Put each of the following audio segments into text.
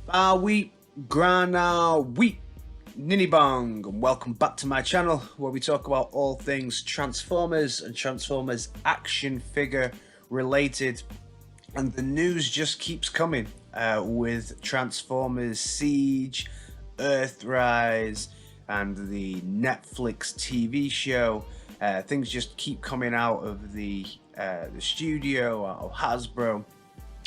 Wheat, Grana, Wheat, Ninibang, and welcome back to my channel where we talk about all things Transformers and Transformers action figure related. And the news just keeps coming with Transformers Siege, Earthrise, and the Netflix TV show. Things just keep coming out of the studio, out of Hasbro.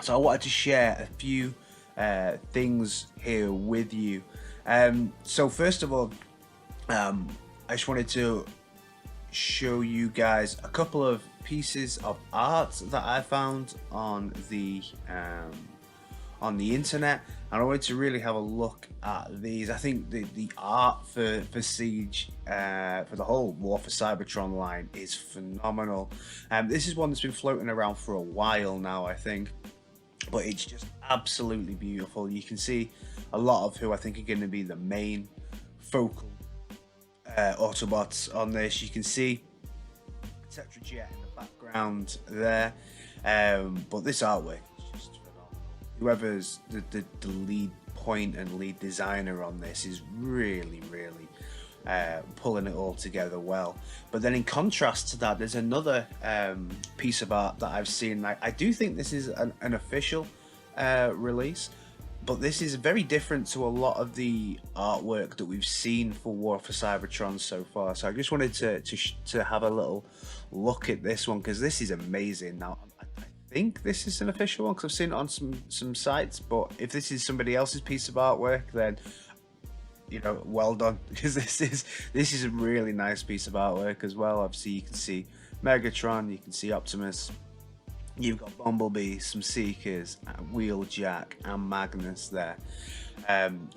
So I wanted to share a few things here with you. So first of all, I just wanted to show you guys a couple of pieces of art that I found on the internet, and I wanted to really have a look at these. I think the art for Siege, for the whole War for Cybertron line, is phenomenal. This is one that's been floating around for a while now, I think, but it's just absolutely beautiful. You can see a lot of who I think are going to be the main focal Autobots on this. You can see Tetrajet in the background there, but this artwork is just phenomenal. Whoever's the lead point and lead designer on this is really pulling it all together well. But then in contrast to that, there's another piece of art that I've seen. I do think this is an official release, but this is very different to a lot of the artwork that we've seen for War for Cybertron so far. So I just wanted to have a little look at this one, because this is amazing. Now I think this is an official one because I've seen it on some sites, but if this is somebody else's piece of artwork, then you know, well done, because this is a really nice piece of artwork as well. Obviously you can see Megatron, you can see Optimus, you've got Bumblebee, some Seekers, Wheeljack, and Magnus there.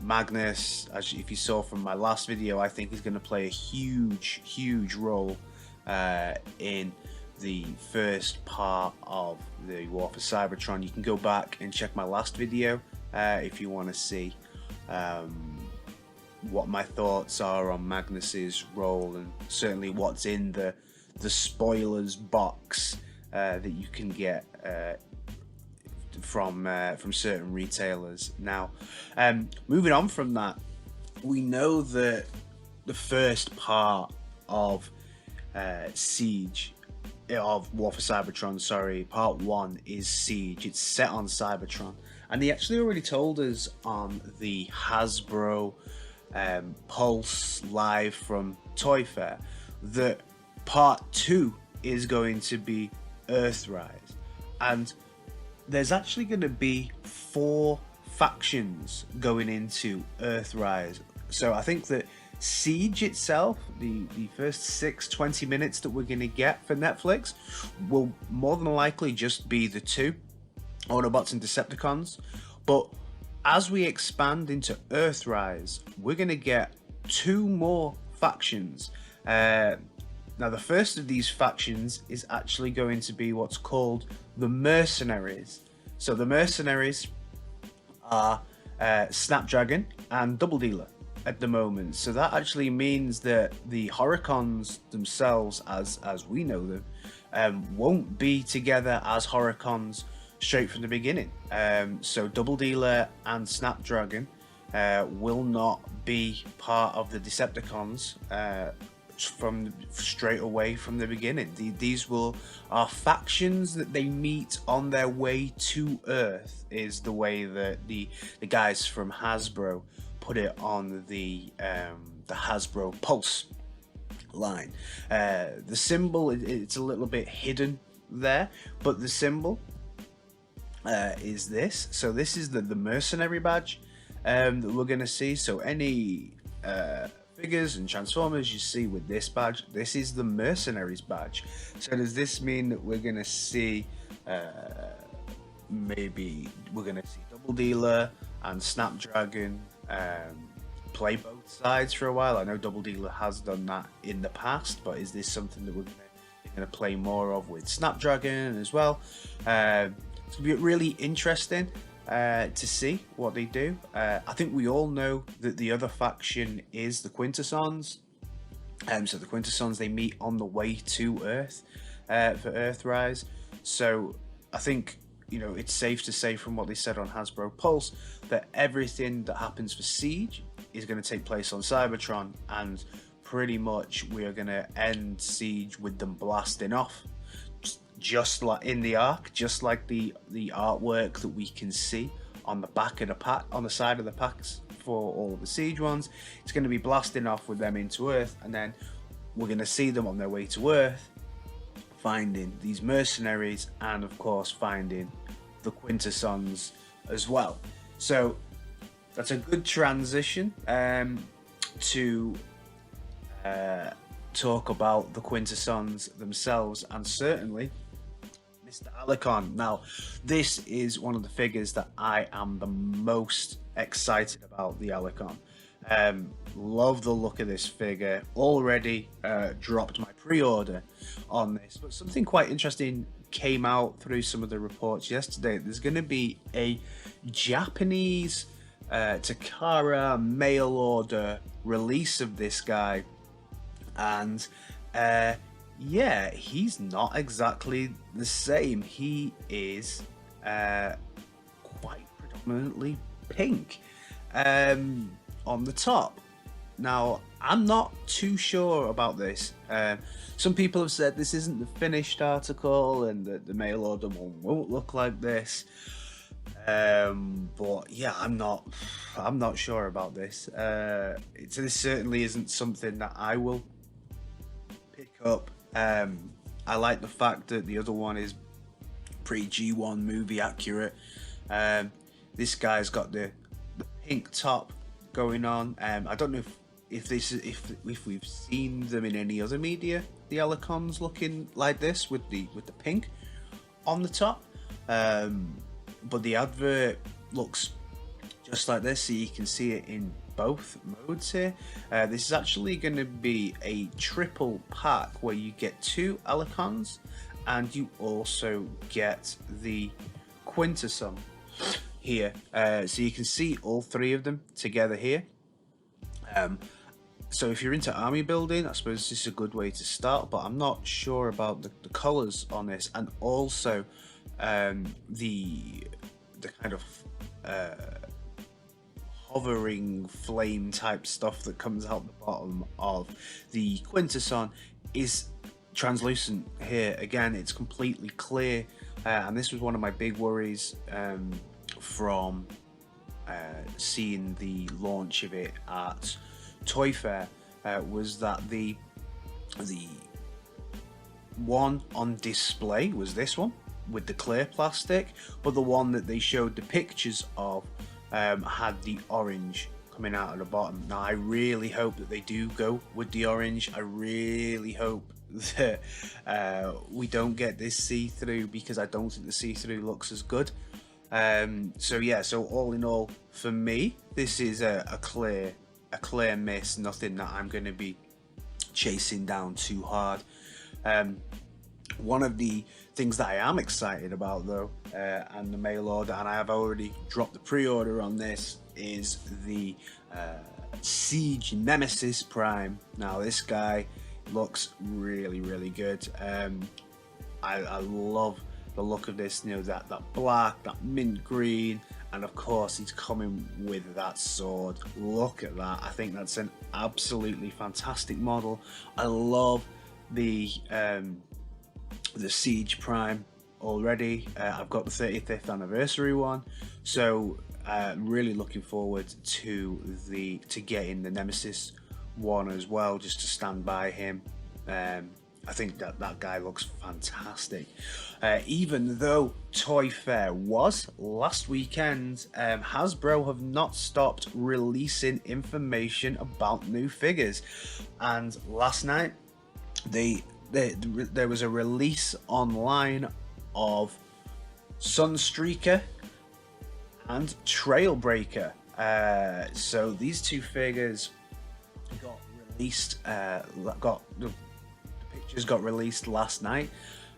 Magnus, as if you saw from my last video, I think is going to play a huge role in the first part of the War for Cybertron. You can go back and check my last video if you want to see what my thoughts are on Magnus's role, and certainly what's in the spoilers box that you can get from certain retailers. Now, moving on from that, we know that the first part of Siege, of War for Cybertron, sorry, part 1 is Siege. It's set on Cybertron, and they actually already told us on the Hasbro Pulse live from Toy Fair that part 2 is going to be Earthrise, and there's actually going to be 4 factions going into Earthrise. So I think that Siege itself, the first 20 minutes that we're going to get for Netflix, will more than likely just be the 2 Autobots and Decepticons. But as we expand into Earthrise, we're going to get 2 more factions. Now, the first of these factions is actually going to be what's called the Mercenaries. So the Mercenaries are Snapdragon and Double Dealer at the moment. So that actually means that the Horicons themselves, as we know them, won't be together as Horicons straight from the beginning. So Double Dealer and Snapdragon will not be part of the Decepticons from straight away from the beginning. These are factions that they meet on their way to Earth, is the way that the guys from Hasbro put it on the Hasbro Pulse line. The symbol, it's a little bit hidden there, but the symbol is this. So this is the mercenary badge that we're going to see. So any figures and Transformers you see with this badge, this is the Mercenaries badge. So does this mean that we're going to see maybe we're going to see Double Dealer and Snapdragon play both sides for a while? I know Double Dealer has done that in the past, but is this something that we're going to play more of with Snapdragon as well? It's going to be really interesting to see what they do. I think we all know that the other faction is the Quintessons. So the Quintessons, they meet on the way to Earth for Earthrise. So I think you know, it's safe to say from what they said on Hasbro Pulse that everything that happens for Siege is going to take place on Cybertron, and pretty much we are going to end Siege with them blasting off, just like in the arc, just like the artwork that we can see on the back of the pack, on the side of the packs for all of the Siege ones. It's going to be blasting off with them into Earth, and then we're going to see them on their way to Earth, finding these mercenaries, and of course finding the Quintessons as well. So that's a good transition to talk about the Quintessons themselves, and certainly Mr. Alicon. Now, this is one of the figures that I am the most excited about, the Alicon. Love the look of this figure. Already dropped my pre-order on this, but something quite interesting came out through some of the reports yesterday. There's going to be a Japanese Takara mail order release of this guy, and yeah, he's not exactly the same. He is quite predominantly pink on the top. Now, I'm not too sure about this. Some people have said this isn't the finished article and that the mail order one won't look like this. But yeah, I'm not sure about this. This certainly isn't something that I will pick up. I like the fact that the other one is pretty G1 movie accurate. This guy's got the pink top going on. I don't know if we've seen them in any other media, the Alicons looking like this with the pink on the top. But the advert looks just like this, so you can see it in both modes here. This is actually going to be a triple pack where you get 2 Alicons and you also get the Quintesson here. So you can see all 3 of them together here. So if you're into army building, I suppose this is a good way to start, but I'm not sure about the colours on this, and also the kind of hovering flame type stuff that comes out the bottom of the Quintesson is translucent here. Again, it's completely clear, and this was one of my big worries from seeing the launch of it at Toy Fair, was that the one on display was this one with the clear plastic, but the one that they showed the pictures of had the orange coming out of the bottom. Now, I really hope that they do go with the orange. I really hope that we don't get this see-through, because I don't think the see-through looks as good. So yeah, so all in all, for me, this is a clear miss. Nothing that I'm going to be chasing down too hard. One of the things that I am excited about, though, and the mail order, and I have already dropped the pre-order on this, is the Siege Nemesis Prime. Now, this guy looks really, really good. I love the look of this, you know, that black, that mint green, and of course he's coming with that sword. Look at that. I think that's an absolutely fantastic model. I love the Siege Prime already. I've got the 35th anniversary one, so really looking forward to getting the Nemesis one as well, just to stand by him. I think that guy looks fantastic. Even though Toy Fair was last weekend, Hasbro have not stopped releasing information about new figures, and last night there was a release online of Sunstreaker and Trailbreaker. So these 2 figures got released. The pictures got released last night,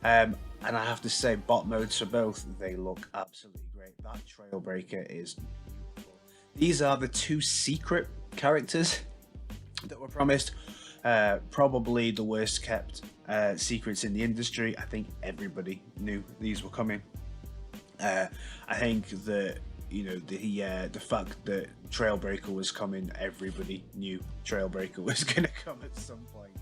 and I have to say, bot modes for both, they look absolutely great. That Trailbreaker is beautiful. These are the 2 secret characters that were promised. Probably the worst kept secrets in the industry. I think everybody knew these were coming. I think that, you know, the fact that Trailbreaker was coming, everybody knew Trailbreaker was going to come at some point.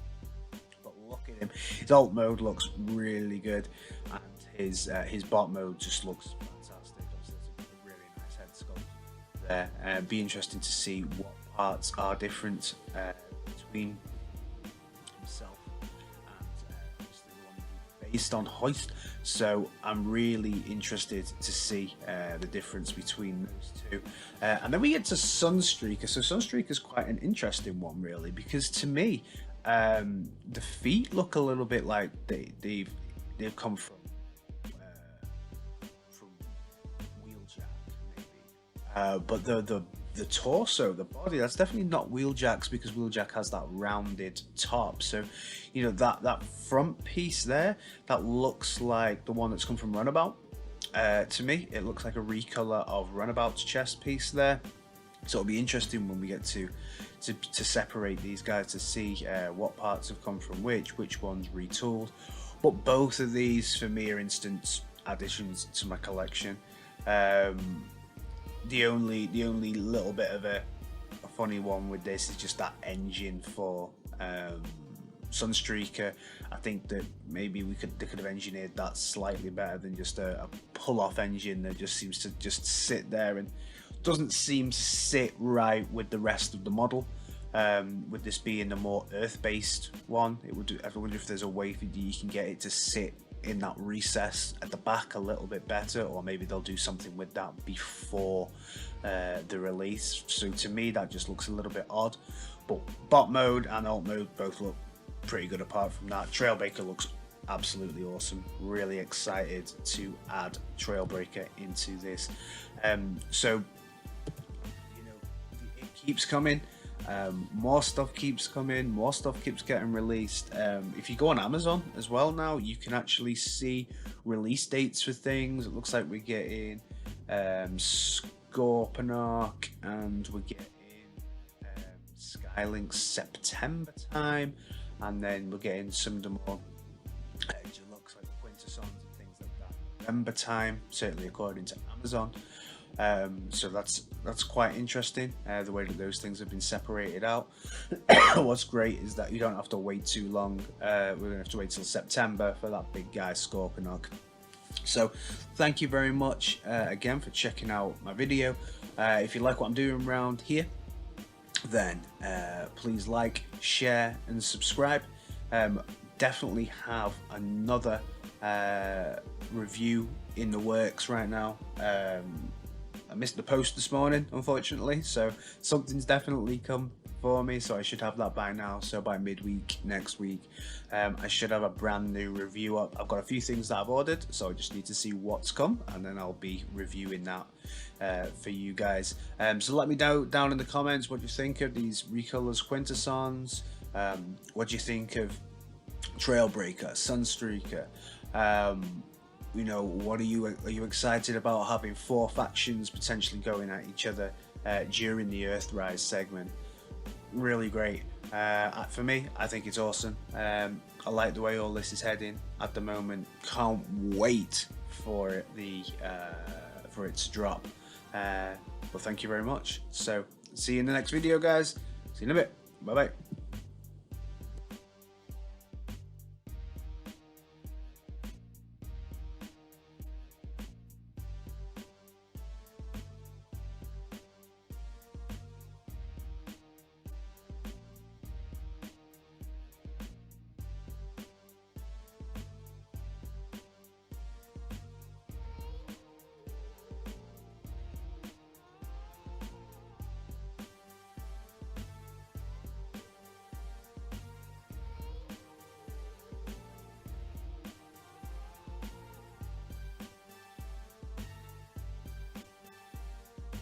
But look at him. His alt mode looks really good, and his bot mode just looks fantastic. Obviously, there's a really nice head sculpt there. Be interesting to see what parts are different between himself and obviously the one based on Hoist. So I'm really interested to see the difference between those two. And then we get to Sunstreaker. So Sunstreaker is quite an interesting one, really, because to me, the feet look a little bit like they've come from Wheeljack, maybe. But the torso, the body, that's definitely not Wheeljack's, because Wheeljack has that rounded top. So, you know, that front piece there, that looks like the one that's come from Runabout. To me, it looks like a recolor of Runabout's chest piece there. So it'll be interesting when we get to separate these guys to see what parts have come from which ones retooled. But both of these for me are instant additions to my collection. The only little bit of a funny one with this is just that engine for Sunstreaker. I think that maybe they could have engineered that slightly better than just a pull-off engine that just seems to just sit there and doesn't seem to sit right with the rest of the model. With this being the more earth-based one, I wonder if there's a way for you can get it to sit in that recess at the back a little bit better, or maybe they'll do something with that before the release. So to me, that just looks a little bit odd. But bot mode and alt mode both look pretty good apart from that. Trailbreaker looks absolutely awesome. Really excited to add Trailbreaker into this. So, you know, it keeps coming. More stuff keeps coming, more stuff keeps getting released. If you go on Amazon as well now, you can actually see release dates for things. It looks like we're getting Scorponok, and we're getting Skylink September time, and then we're getting some of the more deluxe like Quintessons and things like that November time, certainly according to Amazon. So that's quite interesting, the way that those things have been separated out. What's great is that you don't have to wait too long. We're going to have to wait till September for that big guy Scorponok. So thank you very much again for checking out my video. If you like what I'm doing around here, then please like, share and subscribe. Definitely have another review in the works right now. I missed the post this morning, unfortunately, so something's definitely come for me, so I should have that by now. So by midweek next week, I should have a brand new review up. I've got a few things that I've ordered, so I just need to see what's come, and then I'll be reviewing that for you guys. So let me know down in the comments what you think of these recolors Quintessons. What do you think of Trailbreaker, Sunstreaker? You know, what are you excited about having 4 factions potentially going at each other during the Earthrise segment? Really great. For me, I think it's awesome. I like the way all this is heading at the moment. Can't wait for it to drop. Well, thank you very much. So see you in the next video, guys. See you in a bit. Bye bye.